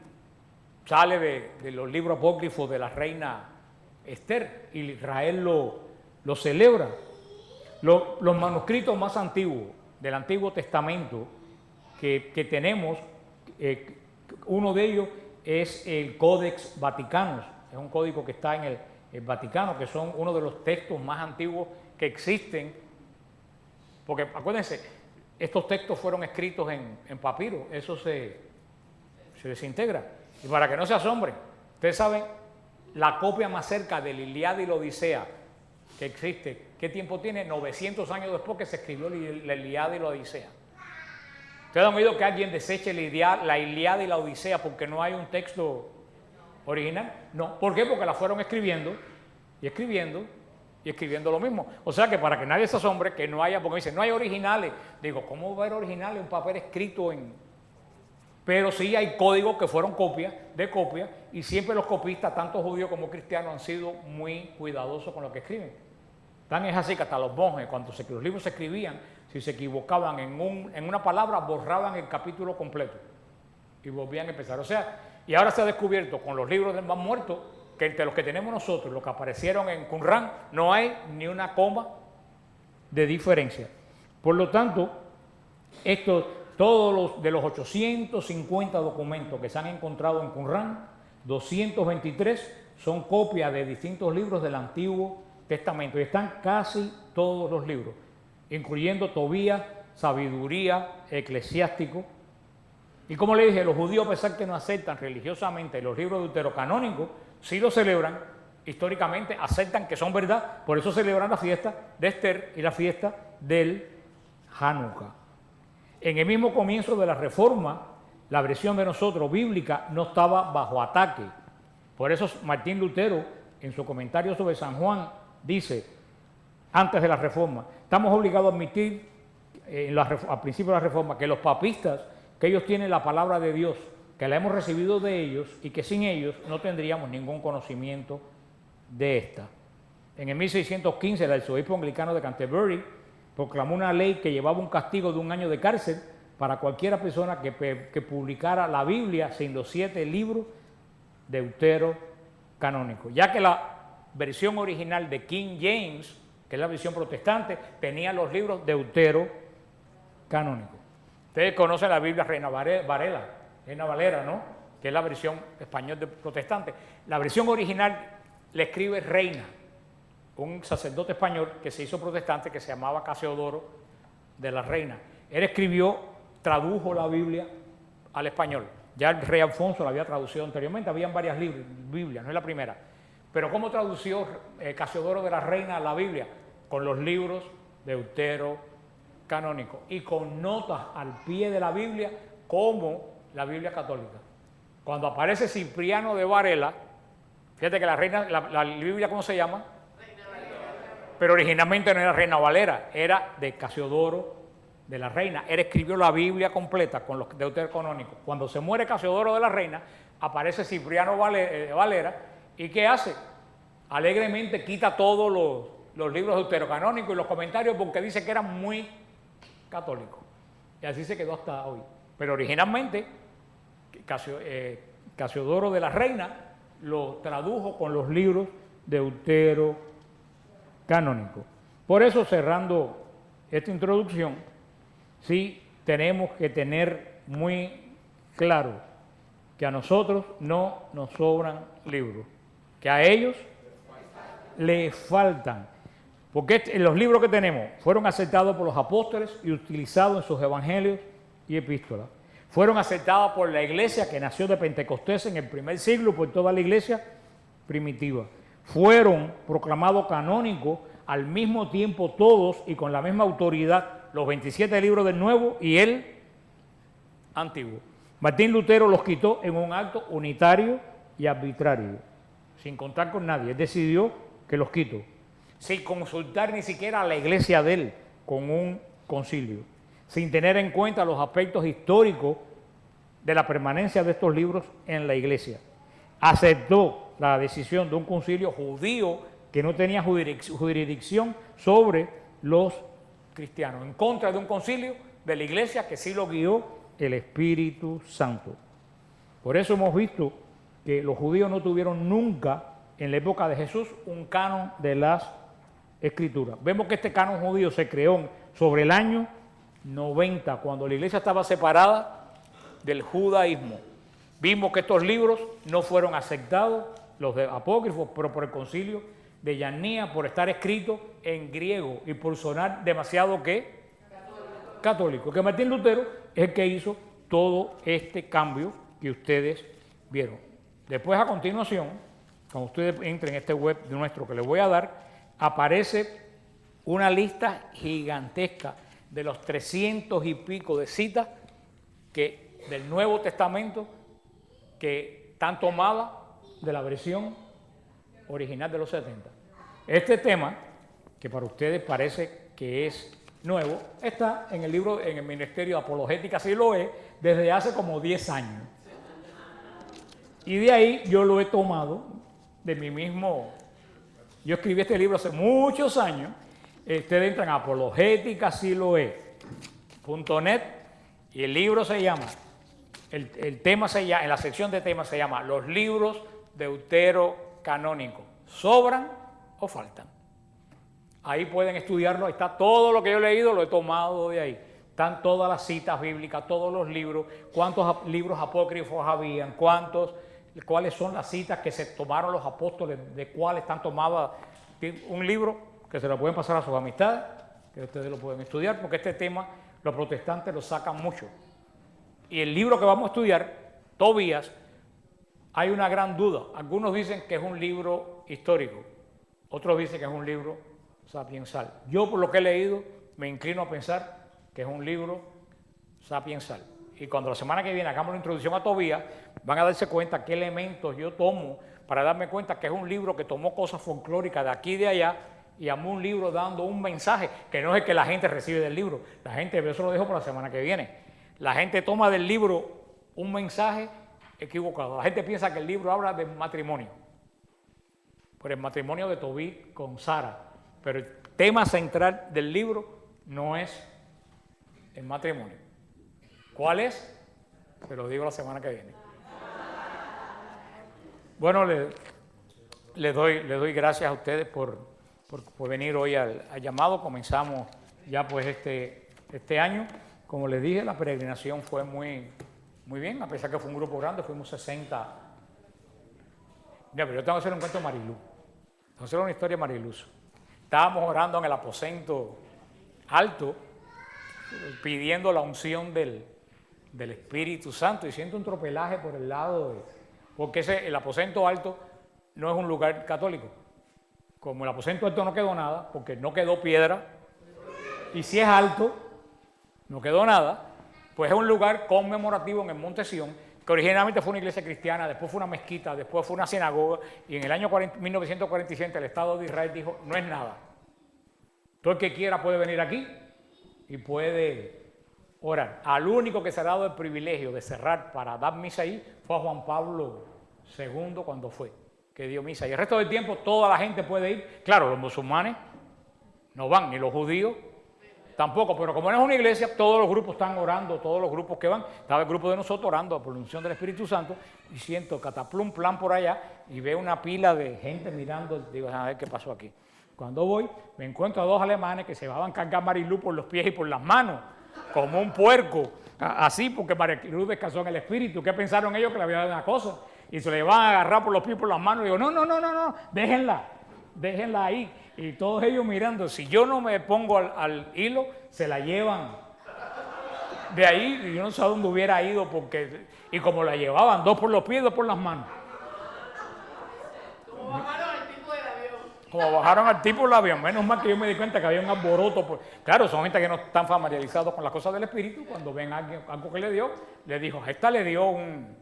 sale de los libros apócrifos de la reina Esther y Israel lo celebra. Los manuscritos más antiguos del Antiguo Testamento que tenemos, uno de ellos es el Codex Vaticanus, es un código que está en el Vaticano, que son uno de los textos más antiguos que existen, porque acuérdense, estos textos fueron escritos en papiro, eso se desintegra. Y para que no se asombren, ustedes saben, la copia más cerca de la Ilíada y la Odisea que existe, ¿qué tiempo tiene? 900 años después que se escribió la Ilíada y la Odisea. ¿Ustedes han oído que alguien deseche la Ilíada y la Odisea porque no hay un texto original? No. ¿Por qué? Porque la fueron escribiendo y escribiendo y escribiendo lo mismo. O sea que para que nadie se asombre que no haya, porque dicen, no hay originales. Digo, ¿cómo va a haber originales? Un papel escrito en... Pero sí hay códigos que fueron copias, y siempre los copistas, tanto judíos como cristianos, han sido muy cuidadosos con lo que escriben. Tan es así que hasta los monjes, cuando los libros se escribían, si se equivocaban en una palabra, borraban el capítulo completo y volvían a empezar. O sea, y ahora se ha descubierto con los libros del Mar Muerto que entre los que tenemos nosotros, los que aparecieron en Qumran, no hay ni una coma de diferencia. Por lo tanto, todos los 850 documentos que se han encontrado en Qumran, 223 son copias de distintos libros del Antiguo Testamento y están casi todos los libros, incluyendo Tobías, Sabiduría, Eclesiástico. Y como le dije, los judíos, a pesar que no aceptan religiosamente los libros deuterocanónicos, sí los celebran, históricamente aceptan que son verdad, por eso celebran la fiesta de Esther y la fiesta del Hanukkah. En el mismo comienzo de la Reforma, la versión de nosotros bíblica no estaba bajo ataque. Por eso Martín Lutero, en su comentario sobre San Juan, dice, antes de la Reforma, estamos obligados a admitir al principio de la Reforma que los papistas, que ellos tienen la palabra de Dios, que la hemos recibido de ellos y que sin ellos no tendríamos ningún conocimiento de esta. En el 1615 el arzobispo anglicano de Canterbury proclamó una ley que llevaba un castigo de 1 año de cárcel para cualquier persona que publicara la Biblia sin los 7 libros deuterocanónicos, ya que la versión original de King James, que es la versión protestante, tenía los libros deuterocanónicos. Ustedes conocen la Biblia Reina Valera, ¿no? Que es la versión español de protestante. La versión original la escribe Reina, un sacerdote español que se hizo protestante que se llamaba Casiodoro de la Reina. Él tradujo la Biblia al español. Ya el rey Alfonso la había traducido anteriormente, habían varias Biblias, no es la primera. Pero ¿cómo tradució Casiodoro de la Reina la Biblia? Con los libros deuterocanónicos y con notas al pie de la Biblia como la Biblia católica. Cuando aparece Cipriano de Varela, fíjate que la Biblia, ¿cómo se llama? Reina Valera. Pero originalmente no era Reina Valera, era de Casiodoro de la Reina. Él escribió la Biblia completa con los deuterocanónicos. Cuando se muere Casiodoro de la Reina, aparece Cipriano de Valera, ¿y qué hace? Alegremente quita todos los libros deuterocanónicos y los comentarios porque dice que eran muy católicos. Y así se quedó hasta hoy. Pero originalmente Casiodoro de la Reina lo tradujo con los libros deuterocanónicos. Por eso, cerrando esta introducción, sí tenemos que tener muy claro que a nosotros no nos sobran libros, que a ellos les faltan. Porque los libros que tenemos fueron aceptados por los apóstoles y utilizados en sus evangelios y epístolas. Fueron aceptados por la iglesia que nació de Pentecostés en el primer siglo, por toda la iglesia primitiva. Fueron proclamados canónicos al mismo tiempo todos y con la misma autoridad los 27 libros del Nuevo y el Antiguo. Martín Lutero los quitó en un acto unitario y arbitrario, sin contar con nadie. Él decidió que los quitó, sin consultar ni siquiera a la iglesia de él, con un concilio, sin tener en cuenta los aspectos históricos de la permanencia de estos libros en la iglesia. Aceptó la decisión de un concilio judío que no tenía jurisdicción sobre los cristianos, en contra de un concilio de la iglesia que sí lo guió el Espíritu Santo. Por eso hemos visto que los judíos no tuvieron nunca en la época de Jesús un canon de las Escrituras. Vemos que este canon judío se creó sobre el año 90, cuando la iglesia estaba separada del judaísmo. Vimos que estos libros no fueron aceptados, los de apócrifos, pero por el concilio de Yanía, por estar escritos en griego y por sonar demasiado católico. Que Martín Lutero es el que hizo todo este cambio que ustedes vieron. Después, a continuación, cuando ustedes entren en este web nuestro que les voy a dar, aparece una lista gigantesca de los 300 y pico de citas del Nuevo Testamento que están tomadas de la versión original de los 70. Este tema, que para ustedes parece que es nuevo, está en el libro, en el Ministerio de Apologética, sí lo es, desde hace como 10 años. Y de ahí yo lo he tomado de mí mismo. Yo escribí este libro hace muchos años. Ustedes entran a apologética.net y el libro se llama, el tema se llama, en la sección de temas se llama Los libros deuterocanónicos, ¿sobran o faltan? Ahí pueden estudiarlo, ahí está todo lo que yo he leído, lo he tomado de ahí. Están todas las citas bíblicas, todos los libros, cuántos libros apócrifos habían, cuáles son las citas que se tomaron los apóstoles, de cuáles están tomadas. Un libro que se lo pueden pasar a sus amistades, que ustedes lo pueden estudiar, porque este tema los protestantes lo sacan mucho. Y el libro que vamos a estudiar, Tobías, hay una gran duda. Algunos dicen que es un libro histórico, otros dicen que es un libro sapiensal. Yo, por lo que he leído, me inclino a pensar que es un libro sapiensal. Y cuando la semana que viene hagamos la introducción a Tobías, van a darse cuenta qué elementos yo tomo para darme cuenta que es un libro que tomó cosas folclóricas de aquí y de allá y armó un libro dando un mensaje que no es el que la gente recibe del libro. La gente, eso lo dejo para la semana que viene. La gente toma del libro un mensaje equivocado. La gente piensa que el libro habla del matrimonio, por el matrimonio de Tobí con Sara. Pero el tema central del libro no es el matrimonio. ¿Cuál es? Se lo digo la semana que viene. Bueno, le doy gracias a ustedes por venir hoy al llamado. Comenzamos ya pues este año. Como les dije, la peregrinación fue muy bien, a pesar que fue un grupo grande, fuimos 60. Mira, pero yo tengo que hacer un cuento de Marilú. Tengo que hacer una historia de Mariluz. Estábamos orando en el aposento alto, pidiendo la unción del Espíritu Santo y siento un tropelaje por el lado, porque el aposento alto no es un lugar católico. Como el aposento alto no quedó nada, porque no quedó piedra, y si es alto, no quedó nada, pues es un lugar conmemorativo en el Monte Sión, que originalmente fue una iglesia cristiana, después fue una mezquita, después fue una sinagoga, y en el año 1947 el Estado de Israel dijo, no es nada. Todo el que quiera puede venir aquí y puede orar. Al único que se ha dado el privilegio de cerrar para dar misa ahí fue a Juan Pablo II cuando fue, que dio misa. Y el resto del tiempo toda la gente puede ir. Claro, los musulmanes no van, ni los judíos tampoco, pero como no es una iglesia, todos los grupos están orando, todos los grupos que van. Estaba el grupo de nosotros orando por la unción del Espíritu Santo y siento cataplum, plan por allá y veo una pila de gente mirando, digo, a ver qué pasó aquí. Cuando voy, me encuentro a dos alemanes que se van a cargar Marilú por los pies y por las manos, como un puerco, así, porque Marilú descansó en el Espíritu. ¿Qué pensaron ellos? Que le había dado una cosa. Y se le van a agarrar por los pies y por las manos. Y digo, no, déjenla ahí. Y todos ellos mirando. Si yo no me pongo al hilo, se la llevan de ahí. Y yo no sé a dónde hubiera ido, porque, y como la llevaban, dos por los pies y dos por las manos. Como bajaron al tipo del avión, menos mal que yo me di cuenta que había un alboroto. Pues, claro, son gente que no están familiarizados con las cosas del Espíritu. Cuando ven a alguien, algo que le dio, le dijo, a esta le dio un...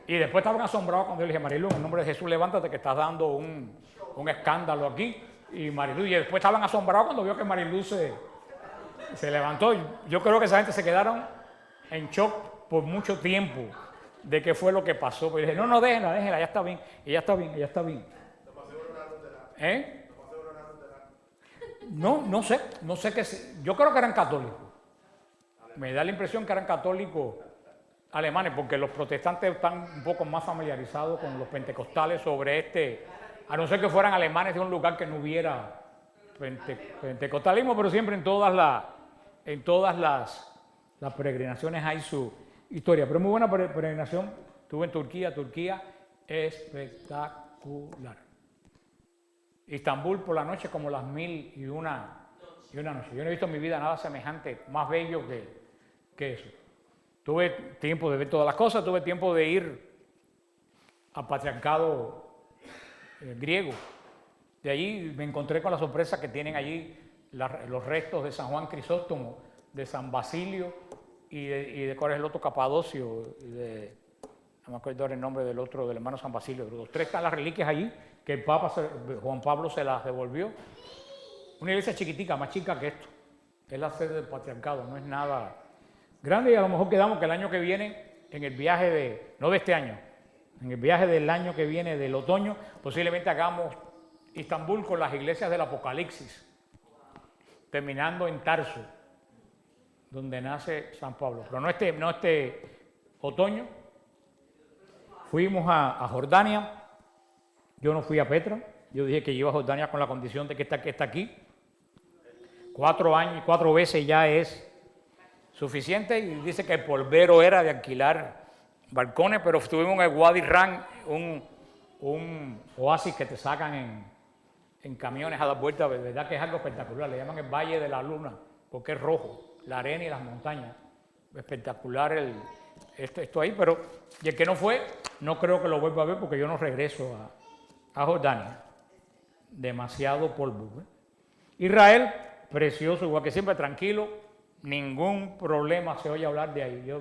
Y después estaban asombrados cuando yo le dije, Marilu, en el nombre de Jesús, levántate que estás dando un escándalo aquí. Y Marilu, y después estaban asombrados cuando vio que Marilu se levantó. Yo creo que esa gente se quedaron en shock por mucho tiempo de qué fue lo que pasó. Pero yo dije, no, déjenla, ya está bien, ella está bien. No sé qué. Yo creo que eran católicos. Me da la impresión que eran católicos alemanes, porque los protestantes están un poco más familiarizados con los pentecostales sobre a no ser que fueran alemanes de un lugar que no hubiera pentecostalismo, pero siempre en todas las peregrinaciones hay su historia. Pero muy buena peregrinación. Estuve en Turquía, espectacular. Istambul por la noche como las 1001 noches. Yo no he visto en mi vida nada semejante, más bello que eso. Tuve tiempo de ver todas las cosas, tuve tiempo de ir al patriarcado griego. De allí me encontré con la sorpresa que tienen allí los restos de San Juan Crisóstomo, de San Basilio y de cuál es el otro, Capadocio, no me acuerdo el nombre del otro, del hermano San Basilio. Los tres están las reliquias allí, que el Papa Juan Pablo se las devolvió. Una iglesia chiquitica, más chica que esto. Es la sede del patriarcado, no es nada grande, y a lo mejor quedamos que el año que viene, en el viaje no de este año, en el viaje del año que viene, del otoño, posiblemente hagamos Istambul con las iglesias del Apocalipsis, terminando en Tarso, donde nace San Pablo. Pero no este otoño. Fuimos a Jordania. Yo no fui a Petra. Yo dije que iba a Jordania con la condición de que está aquí. 4 años, 4 veces ya es suficiente. Y dice que el polvero era de alquilar balcones, pero estuvimos en el Wadi Ran, un oasis que te sacan en camiones a dar vueltas. De verdad que es algo espectacular. Le llaman el Valle de la Luna porque es rojo, la arena y las montañas. Espectacular esto ahí, pero y el que no fue, no creo que lo vuelva a ver porque yo no regreso a Jordania. Demasiado polvo. Israel, precioso, igual que siempre, tranquilo. ningún problema se oye hablar de ahí.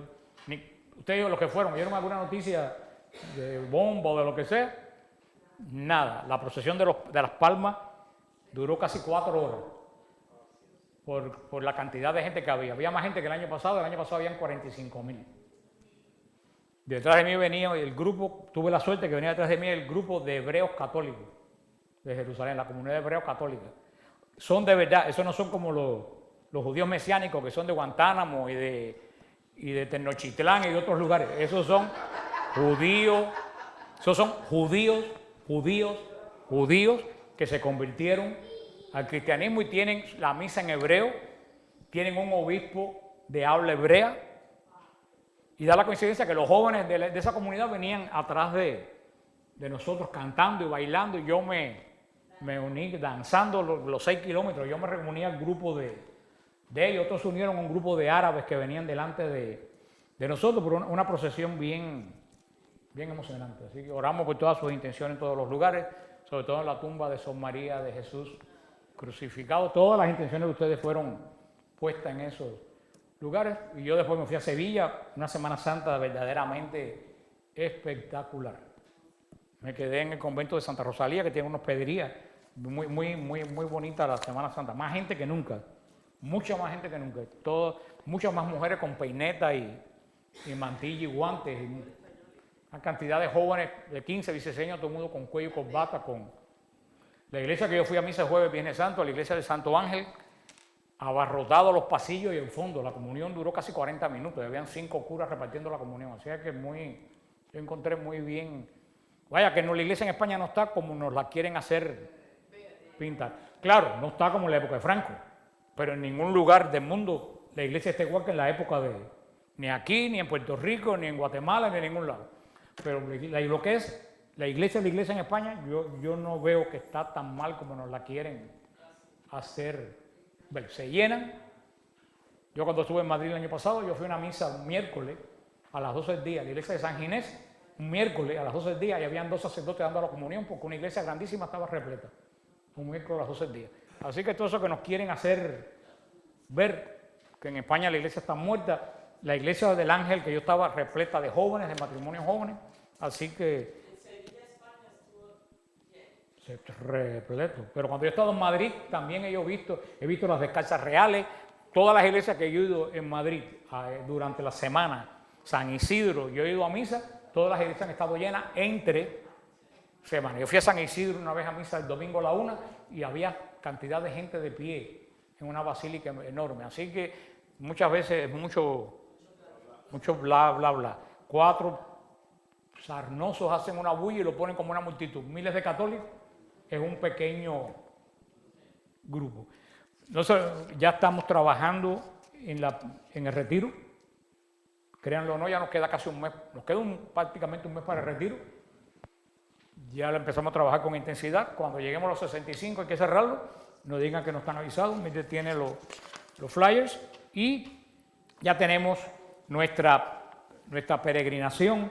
Ustedes los que fueron, ¿vieron alguna noticia de bomba o de lo que sea? Nada. La procesión de las palmas duró casi 4 horas por la cantidad de gente que había. Había más gente que el año pasado habían 45,000. Detrás de mí venía el grupo, tuve la suerte que venía detrás de mí el grupo de hebreos católicos de Jerusalén, la comunidad de hebreos católicos. Son de verdad, esos no son como los judíos mesiánicos que son de Guantánamo y de Tenochtitlán y de otros lugares. Esos son judíos que se convirtieron al cristianismo y tienen la misa en hebreo, tienen un obispo de habla hebrea, y da la coincidencia que los jóvenes de esa comunidad venían atrás de nosotros cantando y bailando, y yo me uní danzando los 6 kilómetros. Yo me reuní al grupo de ellos, otros se unieron a un grupo de árabes que venían delante de nosotros por una procesión bien emocionante. Así que oramos por todas sus intenciones en todos los lugares, sobre todo en la tumba de Sor María de Jesús crucificado. Todas las intenciones de ustedes fueron puestas en esos lugares, y yo después me fui a Sevilla, una Semana Santa verdaderamente espectacular. Me quedé en el convento de Santa Rosalía, que tiene una hospedería muy bonita la Semana Santa. Más gente que nunca, mucha más gente que nunca. Muchas más mujeres con peineta y mantilla y guantes. Y una cantidad de jóvenes de 15, 16 años, todo el mundo con cuello y corbata. La iglesia que yo fui a misa el jueves, Viernes Santo, la iglesia de Santo Ángel, abarrotado los pasillos y el fondo. La comunión duró casi 40 minutos. Habían 5 curas repartiendo la comunión. Así que yo encontré muy bien. Vaya, que la iglesia en España no está como nos la quieren hacer pintar. Claro, no está como en la época de Franco, pero en ningún lugar del mundo la iglesia está igual que en la época ni aquí, ni en Puerto Rico, ni en Guatemala, ni en ningún lado. Pero lo que es la iglesia en España, yo no veo que está tan mal como nos la quieren hacer. Bueno, se llenan. Yo cuando estuve en Madrid el año pasado, yo fui a una misa un miércoles a las 12 del día, la iglesia de San Ginés, un miércoles a las 12 del día, y habían 2 sacerdotes dando la comunión porque una iglesia grandísima estaba repleta, un miércoles a las 12 del día. Así que todo eso que nos quieren hacer ver que en España la iglesia está muerta, la iglesia del Ángel que yo estaba repleta de jóvenes, de matrimonios jóvenes, así que repleto. Pero cuando yo he estado en Madrid también he visto las descalzas reales. Todas las iglesias que yo he ido en Madrid durante la semana, San Isidro, yo he ido a misa, todas las iglesias han estado llenas entre semanas. Yo fui a San Isidro una vez a misa el domingo a la 1 y había cantidad de gente de pie en una basílica enorme. Así que muchas veces es mucho bla, bla, bla. 4 sarnosos hacen una bulla y lo ponen como una multitud. Miles de católicos es un pequeño grupo. Entonces ya estamos trabajando en el retiro. Créanlo o no, ya nos queda casi un mes, prácticamente un mes para el retiro. Ya lo empezamos a trabajar con intensidad. Cuando lleguemos a los 65 hay que cerrarlo. No digan que no están avisados. Mire, tiene los flyers y ya tenemos nuestra peregrinación